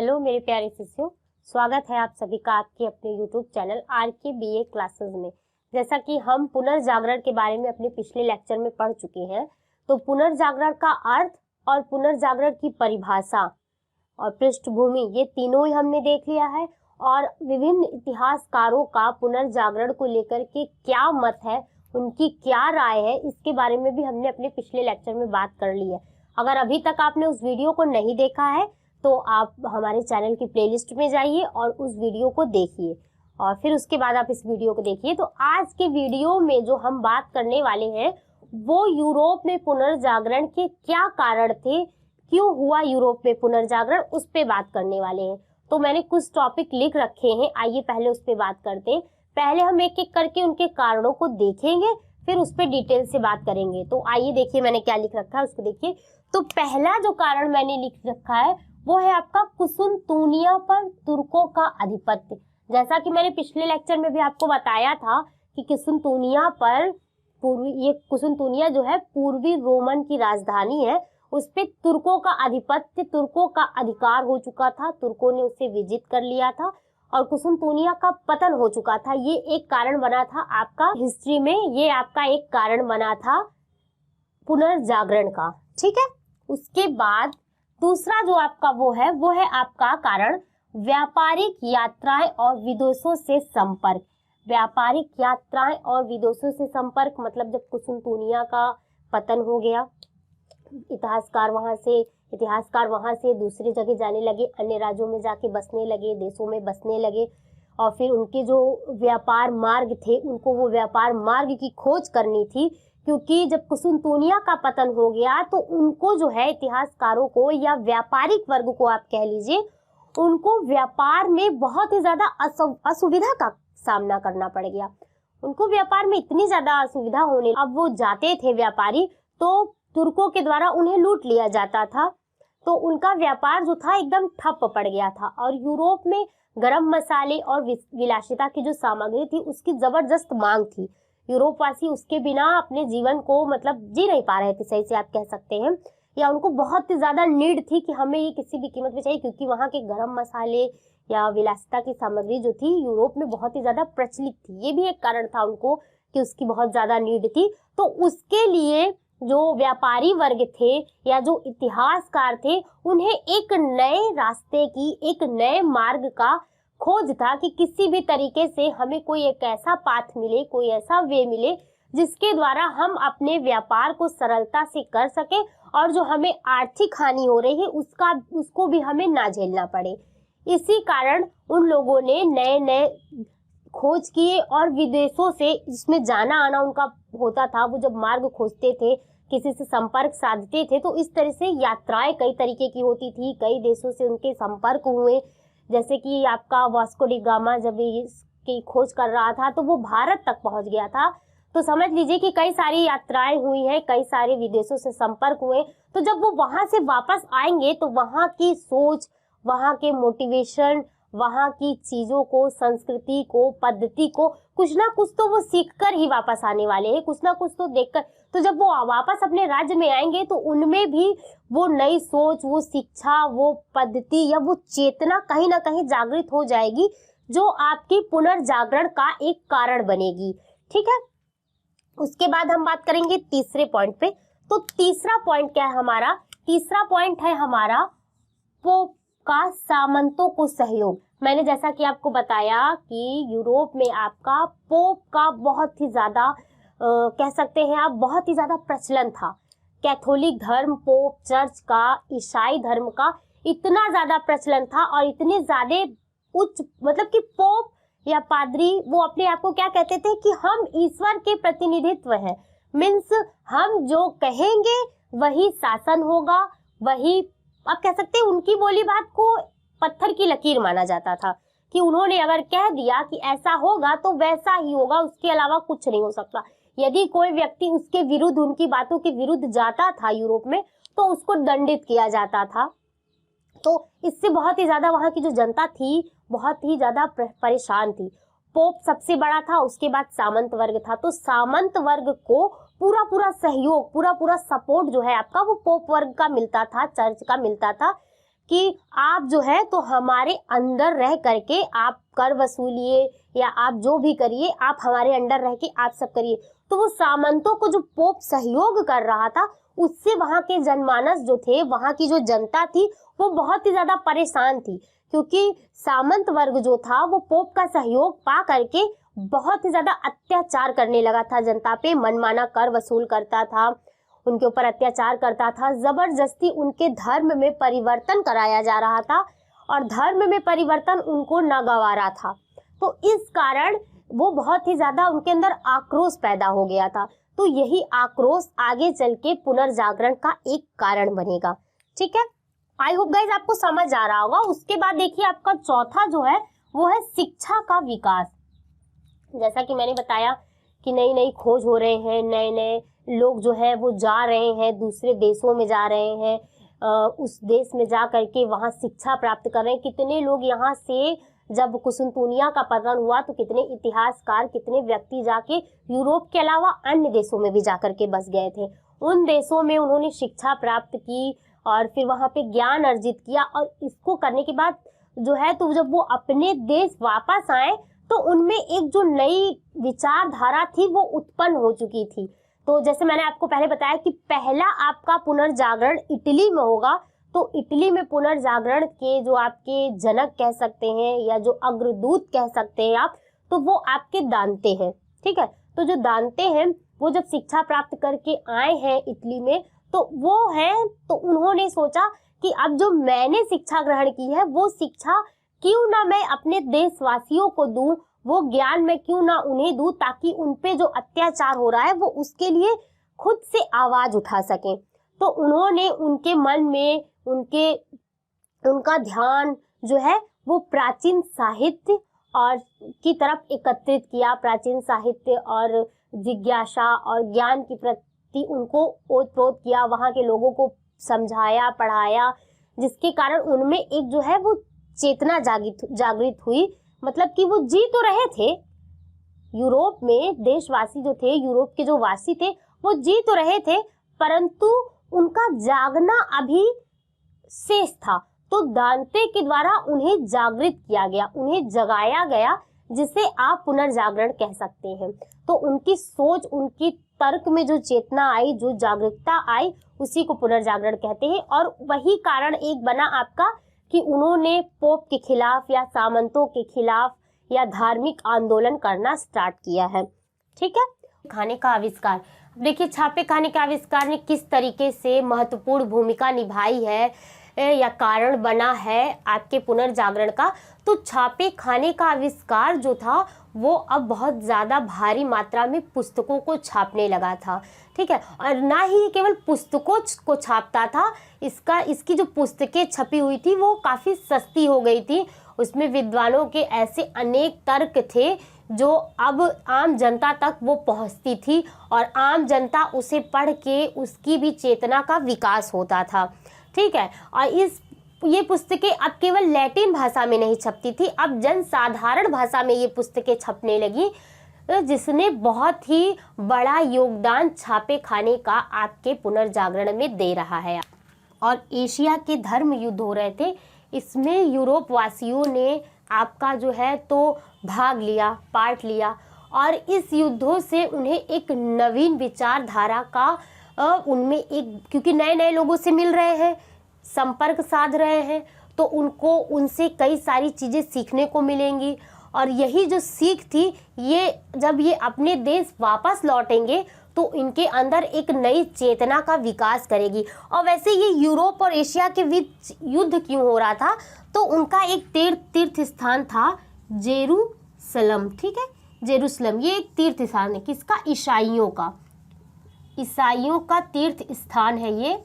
Hello मेरे प्यारे शिष्यों, स्वागत है आप सभी का आपके अपने YouTube channel RK BA classes में। जैसा कि हम पुनर्जागरण के बारे में अपने पिछले लेक्चर में पढ़ चुके हैं, तो पुनर्जागरण का अर्थ और पुनर्जागरण की परिभाषा और पृष्ठभूमि ये तीनों ही हमने देख लिया है। और विभिन्न इतिहासकारों का पुनर्जागरण को लेकर के क्या मत है, उनकी क्या राय है, इसके बारे में भी हमने अपने पिछले लेक्चर में बात कर ली है। अगर अभी तक आपने उस वीडियो को नहीं देखा है तो आप हमारे चैनल की प्लेलिस्ट में जाइए और उस वीडियो को देखिए और फिर उसके बाद आप इस वीडियो को देखिए। तो आज के वीडियो में जो हम बात करने वाले हैं वो यूरोप में पुनर्जागरण के क्या कारण थे, क्यों हुआ यूरोप में पुनर्जागरण, उस पे बात करने वाले हैं। तो मैंने कुछ टॉपिक लिख रखे हैं, आइए पहले उस पे बात करते हैं। पहले हम एक एक करके उनके कारणों को देखेंगे, फिर उस पे डिटेल से बात करेंगे। तो आइए देखिए मैंने क्या लिख रखा है, उसको देखिए। तो पहला जो कारण मैंने लिख रखा है वो है आपका कुसुनतूनिया पर तुर्कों का आधिपत्य। जैसा कि मैंने पिछले लेक्चर में भी आपको बताया था कि कुसुनतूनिया पर कुसुनतूनिया जो है पूर्वी रोमन की राजधानी है, उस पे तुर्कों का आधिपत्य, तुर्कों का अधिकार हो चुका था, तुर्कों ने उसे विजित कर लिया था और कुसुनतूनिया का पतन हो चुका था। ये एक कारण बना था आपका हिस्ट्री में, ये आपका एक कारण बना था पुनर्जागरण का, ठीक है। उसके बाद दूसरा जो आपका वो है आपका कारण व्यापारिक यात्राएं और विदेशों से संपर्क। व्यापारिक यात्राएं और विदेशों से संपर्क मतलब जब कुसुनतूनिया का पतन हो गया, इतिहासकार वहां से दूसरी जगह जाने लगे, अन्य राज्यों में जाके बसने लगे, देशों में बसने लगे और फिर उनके जो व्यापार मार्ग थे उनको वो व्यापार मार्ग की खोज करनी थी, क्योंकि जब कुसुनतूनिया का पतन हो गया तो उनको जो है इतिहासकारों को या व्यापारिक वर्ग को आप कह लीजिए, उनको व्यापार में बहुत ही ज्यादा असुविधा का सामना करना पड़ गया। उनको व्यापार में इतनी ज्यादा असुविधा होने, अब वो जाते थे व्यापारी तो तुर्कों के द्वारा उन्हें लूट लिया जाता था, तो उनका व्यापार जो था एकदम ठप पड़ गया था। और यूरोप में गरम मसाले और विलासिता की जो सामग्री थी उसकी जबरदस्त मांग थी। यूरोप वासी उसके बिना अपने जीवन को मतलब जी नहीं पा रहे थे, सही से आप कह सकते हैं, या उनको बहुत ही ज्यादा नीड थी कि हमें ये किसी भी कीमत पे चाहिए, क्योंकि वहाँ के गरम मसाले या विलासिता की सामग्री जो थी यूरोप में बहुत ही ज्यादा प्रचलित थी। ये भी एक कारण था उनको कि उसकी बहुत ज्यादा नीड थी। तो उसके लिए जो व्यापारी वर्ग थे या जो इतिहासकार थे उन्हें एक नए रास्ते की, एक नए मार्ग का खोज था कि किसी भी तरीके से हमें कोई एक ऐसा पाथ मिले, कोई ऐसा वे मिले जिसके द्वारा हम अपने व्यापार को सरलता से कर सके और जो हमें आर्थिक हानि हो रही है उसको भी हमें ना झेलना पड़े। इसी कारण उन लोगों ने नए नए खोज किए और विदेशों से, जिसमें जाना आना उनका होता था, वो जब मार्ग खोजते थे, किसी से संपर्क साधते थे, तो इस तरह से यात्राएं कई तरीके की होती थी, कई देशों से उनके संपर्क हुए। जैसे कि आपका वास्को डी गामा जब इसकी खोज कर रहा था तो वो भारत तक पहुंच गया था, तो समझ लीजिए कि कई सारी यात्राएं हुई हैं, कई सारे विदेशों से संपर्क हुए। तो जब वो वहां से वापस आएंगे तो वहां की सोच, वहां के मोटिवेशन, वहां की चीजों को, संस्कृति को, पद्धति को कुछ ना कुछ तो वो सीख कर ही वापस आने वाले हैं, कुछ ना कुछ तो देखकर। तो जब वो वापस अपने राज्य में आएंगे तो उनमें भी वो नई सोच, वो शिक्षा, वो पद्धति या वो चेतना कहीं ना कहीं जागृत हो जाएगी, जो आपकी पुनर्जागरण का एक कारण बनेगी, ठीक है। उसके बाद हम बात करेंगे तीसरे पॉइंट पे। तो तीसरा पॉइंट क्या है हमारा? तीसरा पॉइंट है हमारा पोप का सामंतों को सहयोग। मैंने जैसा कि आपको बताया कि यूरोप में आपका पोप का बहुत ही ज्यादा कह सकते हैं आप, बहुत ही ज्यादा प्रचलन था। कैथोलिक धर्म, पोप, चर्च का, ईसाई धर्म का इतना ज्यादा प्रचलन था और इतने ज्यादा उच्च, मतलब कि पोप या पादरी वो अपने आप को क्या कहते थे कि हम ईश्वर के प्रतिनिधित्व हैं, मीन्स हम जो कहेंगे वही शासन होगा, वही आप कह सकते हैं उनकी बोली बात को पत्थर की लकीर माना जाता था कि उन्होंने अगर कह दिया कि ऐसा होगा तो वैसा ही होगा, उसके अलावा कुछ नहीं हो सकता। यदि कोई व्यक्ति उसके विरुद्ध, उनकी बातों के विरुद्ध जाता था यूरोप में तो उसको दंडित किया जाता था। तो इससे बहुत ही ज्यादा वहां की जो जनता थी बहुत ही ज्यादा परेशान थी। पोप सबसे बड़ा था, उसके बाद सामंत वर्ग था। तो सामंत वर्ग को पूरा सहयोग, पूरा सपोर्ट जो है आपका वो पोप वर्ग का मिलता था, चर्च का मिलता था कि आप जो है तो हमारे अंदर रह करके आप कर वसूलिए या आप जो भी करिए, आप हमारे अंडर रह के आप सब करिए। तो वो सामंतों को जो पोप सहयोग कर रहा था, उससे वहां के जनमानस जो थे, वहां की जो जनता थी, वो बहुत ही ज्यादा परेशान थी, क्योंकि सामंत वर्ग जो था वो पोप का सहयोग पा करके बहुत ही ज्यादा अत्याचार करने लगा था जनता पे, मनमाना कर वसूल करता था, उनके ऊपर अत्याचार करता था, जबरदस्ती उनके धर्म में परिवर्तन कराया जा रहा था और धर्म में परिवर्तन उनको नागवारा था। तो इस कारण वो बहुत ही ज्यादा उनके अंदर आक्रोश पैदा हो गया था। तो यही आक्रोश आगे चल के पुनर्जागरण का एक कारण बनेगा। ठीक है, आई होप गाइज आपको समझ आ रहा होगा। उसके बाद देखिए आपका चौथा जो है वो है शिक्षा का विकास। जैसा कि मैंने बताया कि नई नई खोज हो रहे हैं, नए नए लोग जो है वो जा रहे हैं, दूसरे देशों में जा रहे हैं, उस देश में जा करके वहाँ शिक्षा प्राप्त कर रहे हैं। कितने लोग यहाँ से, जब कुसुंतुनिया का पतन हुआ तो कितने इतिहासकार, कितने व्यक्ति जाके यूरोप के अलावा अन्य देशों में भी जाकर के बस गए थे। उन देशों में उन्होंने शिक्षा प्राप्त की और फिर वहाँ पे ज्ञान अर्जित किया, और इसको करने के बाद जो है तो जब वो अपने देश वापस आए तो उनमें एक जो नई विचारधारा थी वो उत्पन्न हो चुकी थी। तो जैसे मैंने आपको पहले बताया कि पहला आपका पुनर्जागरण इटली में होगा। तो इटली में पुनर्जागरण के जो आपके जनक कह सकते हैं या जो अग्रदूत कह सकते हैं आप, तो वो आपके दांते हैं। ठीक है, तो जो दांते हैं वो जब शिक्षा प्राप्त करके आए हैं इटली में, तो वो है तो उन्होंने सोचा कि अब जो मैंने शिक्षा ग्रहण की है वो शिक्षा क्यों ना मैं अपने देशवासियों को दूं, वो ज्ञान मैं क्यों ना उन्हें दूं, ताकि उन पे जो अत्याचार हो रहा है वो उसके लिए खुद से आवाज उठा सकें। तो उन्होंने उनके मन में उनका ध्यान जो है वो प्राचीन साहित्य और की तरफ एकत्रित किया। प्राचीन साहित्य और जिज्ञासा और ज्ञान की प्रति उनको ओतप्रोत किया, वहाँ के लोगों को समझाया, पढ़ाया, जिसके कारण उनमें एक जो है वो चेतना जागृत हुई। मतलब कि वो जी तो रहे थे, यूरोप में देशवासी जो थे, यूरोप के जो वासी थे, वो जी तो रहे थे, परंतु उनका जागना अभी शेष था। तो दांते के द्वारा उन्हें जागृत किया गया, उन्हें जगाया गया, जिसे आप पुनर्जागरण कह सकते हैं। तो उनकी सोच, उनकी तर्क में जो चेतना आई, जो जागरूकता आई, उसी को पुनर्जागरण कहते हैं। और वही कारण एक बना आपका कि उन्होंने पोप के खिलाफ या सामंतों के खिलाफ या धार्मिक आंदोलन करना स्टार्ट किया है। ठीक है, खाने का आविष्कार। देखिए छापे खाने के आविष्कार ने किस तरीके से महत्वपूर्ण भूमिका निभाई है या कारण बना है आपके पुनर्जागरण का। तो छापे खाने का आविष्कार जो था वो अब बहुत ज़्यादा भारी मात्रा में पुस्तकों को छापने लगा था। ठीक है, और ना ही केवल पुस्तकों को छापता था, इसकी जो पुस्तकें छपी हुई थी वो काफ़ी सस्ती हो गई थी। उसमें विद्वानों के ऐसे अनेक तर्क थे जो अब आम जनता तक वो पहुंचती थी और आम जनता उसे पढ़ के उसकी भी चेतना का विकास होता था। ठीक है, और ये पुस्तकें अब केवल लैटिन भाषा में नहीं छपती थी, अब जनसाधारण भाषा में ये पुस्तकें छपने लगी, जिसने बहुत ही बड़ा योगदान छापे खाने का आपके पुनर्जागरण में दे रहा है। और एशिया के धर्म युद्ध हो रहे थे, इसमें यूरोप वासियों ने आपका जो है तो भाग लिया, पार्ट लिया, और इस युद्धों से उन्हें एक नवीन विचारधारा का उनमें एक, क्योंकि नए नए लोगों से मिल रहे हैं, संपर्क साध रहे हैं, तो उनको उनसे कई सारी चीज़ें सीखने को मिलेंगी। और यही जो सीख थी, ये जब ये अपने देश वापस लौटेंगे तो इनके अंदर एक नई चेतना का विकास करेगी। और वैसे ये यूरोप और एशिया के बीच युद्ध क्यों हो रहा था, तो उनका एक तीर्थ स्थान था जेरूसलम। ठीक है, जेरूसलम ये एक तीर्थ स्थान है, किसका? ईसाइयों का तीर्थ स्थान है ये,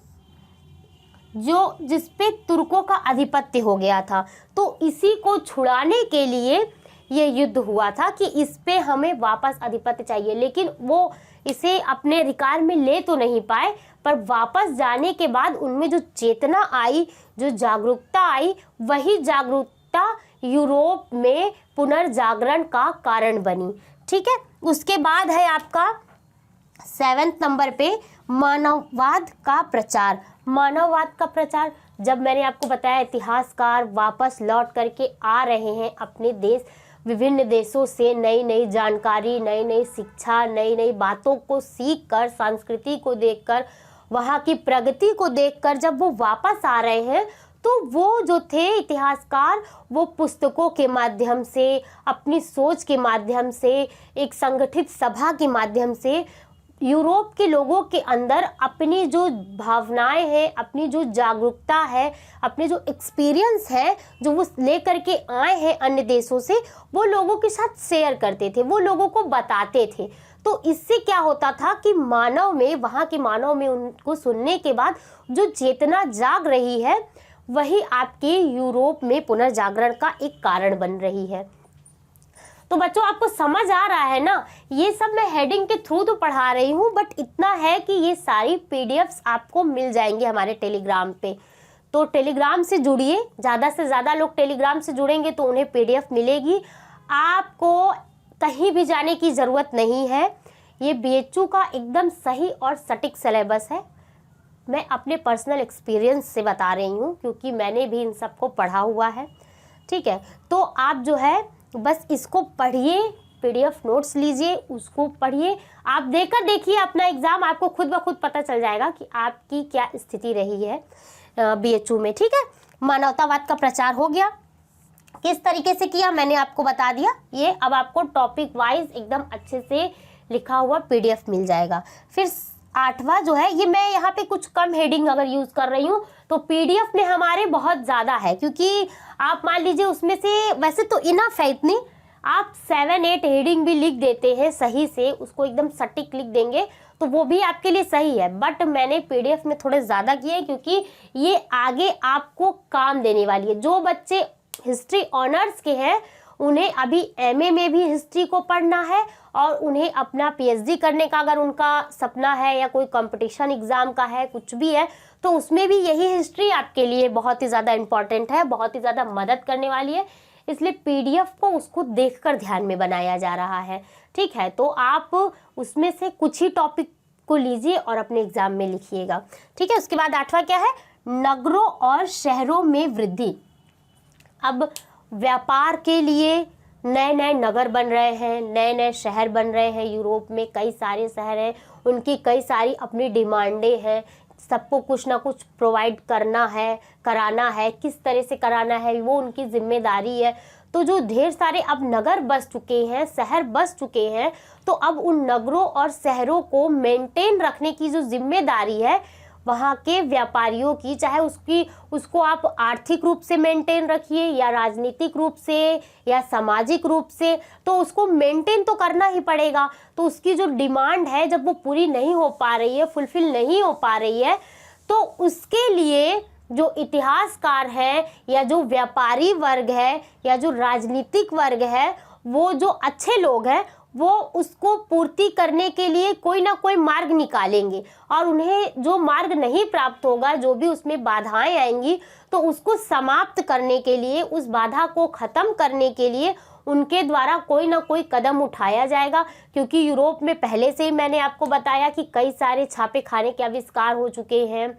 जो जिसपे तुर्कों का आधिपत्य हो गया था। तो इसी को छुड़ाने के लिए ये युद्ध हुआ था कि इस पे हमें वापस आधिपत्य चाहिए, लेकिन वो इसे अपने अधिकार में ले तो नहीं पाए, पर वापस जाने के बाद उनमें जो चेतना आई, जो जागरूकता आई, वही जागरूकता यूरोप में पुनर्जागरण का कारण बनी। ठीक है, उसके बाद है आपका 7वें नंबर पे मानववाद का प्रचार। मानववाद का प्रचार, जब मैंने आपको बताया इतिहासकार वापस लौट करके आ रहे हैं अपने देश, विभिन्न देशों से नई नई जानकारी, नई नई शिक्षा, नई नई बातों को सीख कर, संस्कृति को देखकर, वहाँ की प्रगति को देखकर जब वो वापस आ रहे हैं, तो वो जो थे इतिहासकार, वो पुस्तकों के माध्यम से, अपनी सोच के माध्यम से, एक संगठित सभा के माध्यम से यूरोप के लोगों के अंदर अपनी जो भावनाएं हैं, अपनी जो जागरूकता है, अपने जो एक्सपीरियंस है जो वो लेकर के आए हैं अन्य देशों से, वो लोगों के साथ शेयर करते थे, वो लोगों को बताते थे। तो इससे क्या होता था कि मानव में, वहाँ के मानव में उनको सुनने के बाद जो चेतना जाग रही है, वही आपके यूरोप में पुनर्जागरण का एक कारण बन रही है। तो बच्चों आपको समझ आ रहा है ना, ये सब मैं हेडिंग के थ्रू तो पढ़ा रही हूँ, बट इतना है कि ये सारी पीडीएफ्स आपको मिल जाएंगे हमारे टेलीग्राम पे। तो टेलीग्राम से जुड़िए, ज़्यादा से ज़्यादा लोग टेलीग्राम से जुड़ेंगे तो उन्हें पीडीएफ मिलेगी। आपको कहीं भी जाने की ज़रूरत नहीं है, ये बीएचयू का एकदम सही और सटीक सिलेबस है। मैं अपने पर्सनल एक्सपीरियंस से बता रही हूँ, क्योंकि मैंने भी इन सबको पढ़ा हुआ है। ठीक है, तो आप जो है बस इसको पढ़िए, पीडीएफ नोट्स लीजिए, उसको पढ़िए, आप देकर देखिए अपना एग्ज़ाम, आपको खुद ब खुद पता चल जाएगा कि आपकी क्या स्थिति रही है बीएचयू में। ठीक है, मानवतावाद का प्रचार हो गया, किस तरीके से किया मैंने आपको बता दिया। ये अब आपको टॉपिक वाइज एकदम अच्छे से लिखा हुआ पीडीएफ मिल जाएगा। फिर 8वां जो है, ये मैं यहाँ पे कुछ कम हेडिंग अगर यूज़ कर रही हूँ तो पीडीएफ में हमारे बहुत ज़्यादा है, क्योंकि आप मान लीजिए उसमें से वैसे तो इनफ है इतनी, आप 7-8 हेडिंग भी लिख देते हैं सही से, उसको एकदम सटीक लिख देंगे तो वो भी आपके लिए सही है। बट मैंने पीडीएफ में थोड़े ज़्यादा किए क्योंकि ये आगे आपको काम देने वाली है। जो बच्चे हिस्ट्री ऑनर्स के हैं उन्हें अभी एमए में भी हिस्ट्री को पढ़ना है, और उन्हें अपना पीएचडी करने का अगर उनका सपना है या कोई कंपटीशन एग्ज़ाम का है, कुछ भी है, तो उसमें भी यही हिस्ट्री आपके लिए बहुत ही ज़्यादा इम्पॉर्टेंट है, बहुत ही ज़्यादा मदद करने वाली है। इसलिए पीडीएफ को उसको देखकर ध्यान में बनाया जा रहा है। ठीक है, तो आप उसमें से कुछ ही टॉपिक को लीजिए और अपने एग्ज़ाम में लिखिएगा। ठीक है, उसके बाद 8वां क्या है, नगरों और शहरों में वृद्धि। अब व्यापार के लिए नए नए नगर बन रहे हैं, नए नए शहर बन रहे हैं, यूरोप में कई सारे शहर हैं, उनकी कई सारी अपनी डिमांडें हैं, सबको कुछ ना कुछ प्रोवाइड करना है, कराना है, किस तरह से कराना है वो उनकी जिम्मेदारी है। तो जो ढेर सारे अब नगर बस चुके हैं, शहर बस चुके हैं, तो अब उन नगरों और शहरों को मेंटेन रखने की जो जिम्मेदारी है वहाँ के व्यापारियों की, चाहे उसको आप आर्थिक रूप से मेंटेन रखिए या राजनीतिक रूप से या सामाजिक रूप से, तो उसको मेंटेन तो करना ही पड़ेगा। तो उसकी जो डिमांड है जब वो पूरी नहीं हो पा रही है, फुलफिल नहीं हो पा रही है, तो उसके लिए जो इतिहासकार है या जो व्यापारी वर्ग है या जो राजनीतिक वर्ग है, वो जो अच्छे लोग हैं, वो उसको पूर्ति करने के लिए कोई ना कोई मार्ग निकालेंगे, और उन्हें जो मार्ग नहीं प्राप्त होगा, जो भी उसमें बाधाएं आएंगी, तो उसको समाप्त करने के लिए, उस बाधा को ख़त्म करने के लिए उनके द्वारा कोई ना कोई कदम उठाया जाएगा। क्योंकि यूरोप में पहले से ही मैंने आपको बताया कि कई सारे छापे खाने के आविष्कार हो चुके हैं,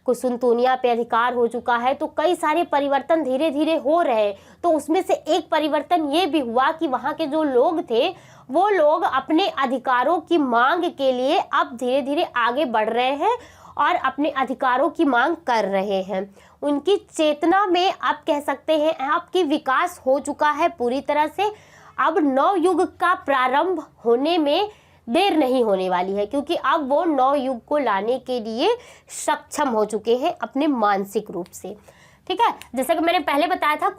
कुसुनतुनिया पे अधिकार हो चुका है, तो कई सारे परिवर्तन धीरे धीरे हो रहे हैं। तो उसमें से एक परिवर्तन ये भी हुआ कि वहाँ के जो लोग थे वो लोग अपने अधिकारों की मांग के लिए अब धीरे धीरे आगे बढ़ रहे हैं और अपने अधिकारों की मांग कर रहे हैं। उनकी चेतना में आप कह सकते हैं आपकी विकास हो चुका है पूरी तरह से। अब नव युग का प्रारंभ होने में देर नहीं होने वाली है, क्योंकि अब वो नव युग को लाने के लिए सक्षम हो चुके हैं अपने मानसिक रूप से। ठीक है, जैसा कि मैंने पहले बताया था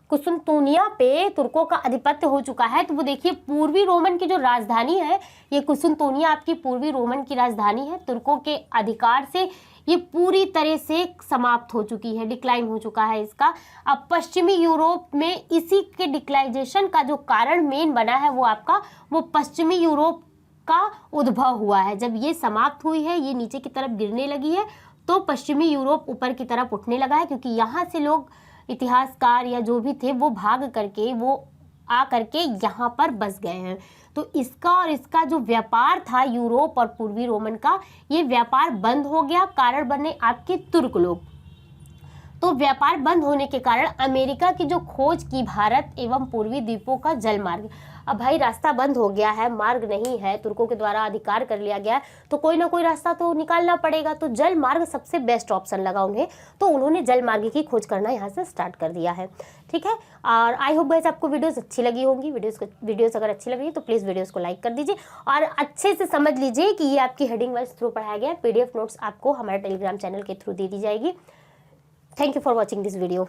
कुसुनतुनिया पे तुर्कों का आधिपत्य हो चुका है। तो वो देखिए पूर्वी रोमन की जो राजधानी है, ये कुसुनतुनिया आपकी पूर्वी रोमन की राजधानी है। तुर्कों के अधिकार से ये पूरी तरह से समाप्त हो चुकी है, डिक्लाइन हो चुका है इसका। अब पश्चिमी यूरोप में इसी के डिक्लाइजेशन का जो कारण मेन बना है वो पश्चिमी यूरोप का उद्भव हुआ है। जब ये समाप्त हुई है, ये नीचे की तरफ गिरने लगी है, तो पश्चिमी यूरोप ऊपर की तरफ उठने लगा है, क्योंकि यहाँ से लोग इतिहासकार या जो भी थे वो भाग करके वो आ करके यहाँ पर बस गए हैं। तो इसका और इसका जो व्यापार था यूरोप और पूर्वी रोमन का, ये व्यापार बंद हो गया। कारण बने आपके तुर्क लोग। तो व्यापार बंद होने के कारण अमेरिका की जो खोज की भारत एवं पूर्वी द्वीपों का जल मार्ग, अब भाई रास्ता बंद हो गया है, मार्ग नहीं है, तुर्कों के द्वारा अधिकार कर लिया गया है, तो कोई ना कोई रास्ता तो निकालना पड़ेगा। तो जल मार्ग सबसे बेस्ट ऑप्शन लगा उन्हें, तो उन्होंने जल मार्ग की खोज करना यहाँ से स्टार्ट कर दिया है। ठीक है, और आई होप गाइस आपको वीडियोस अच्छी लगी होंगी। वीडियोस अगर अच्छी लगी तो प्लीज़ वीडियोस को लाइक कर दीजिए और अच्छे से समझ लीजिए कि ये आपकी हेडिंग वाइज थ्रू पढ़ाया गया है। PDF नोट्स आपको हमारे टेलीग्राम चैनल के थ्रू दे दी जाएगी। Thank you for watching this video.